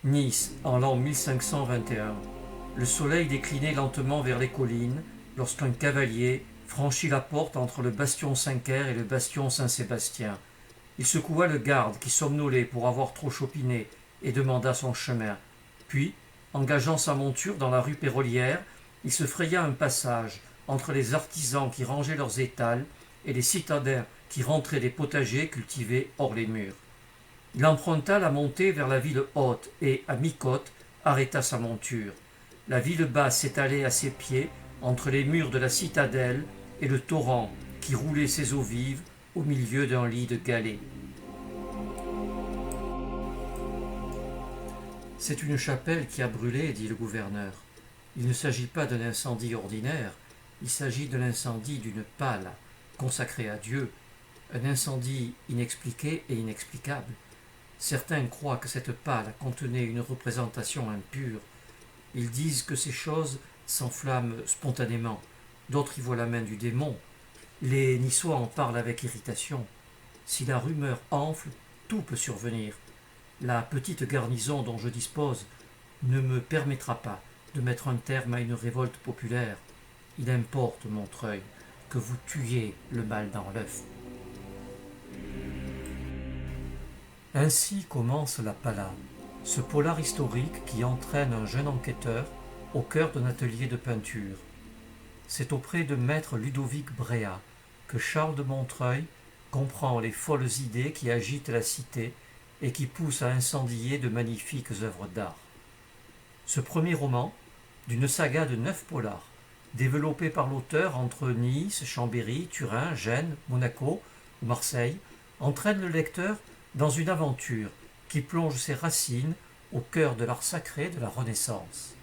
Nice, en l'an 1521. Le soleil déclinait lentement vers les collines lorsqu'un cavalier franchit la porte entre le bastion Saint-Quer et le bastion Saint-Sébastien. Il secoua le garde qui somnolait pour avoir trop chopiné et demanda son chemin. Puis, engageant sa monture dans la rue Pérolière, il se fraya un passage entre les artisans qui rangeaient leurs étals et les citadins qui rentraient des potagers cultivés hors les murs. Il emprunta la montée vers la ville haute et, à mi-côte, arrêta sa monture. La ville basse s'étalait à ses pieds entre les murs de la citadelle et le torrent qui roulait ses eaux vives au milieu d'un lit de galets. C'est une chapelle qui a brûlé, dit le gouverneur. Il ne s'agit pas d'un incendie ordinaire, il s'agit de l'incendie d'une pâle, consacrée à Dieu, un incendie inexpliqué et inexplicable. Certains croient que cette pâle contenait une représentation impure. Ils disent que ces choses s'enflamment spontanément. D'autres y voient la main du démon. Les Niçois en parlent avec irritation. Si la rumeur enfle, tout peut survenir. La petite garnison dont je dispose ne me permettra pas de mettre un terme à une révolte populaire. Il importe, Montreuil, que vous tuiez le mal dans l'œuf. Ainsi commence la Pala, ce polar historique qui entraîne un jeune enquêteur au cœur d'un atelier de peinture. C'est auprès de maître Ludovic Bréa que Charles de Montreuil comprend les folles idées qui agitent la cité et qui poussent à incendier de magnifiques œuvres d'art. Ce premier roman, d'une saga de 9 polars, développé par l'auteur entre Nice, Chambéry, Turin, Gênes, Monaco ou Marseille, entraîne le lecteur dans une aventure qui plonge ses racines au cœur de l'art sacré de la Renaissance.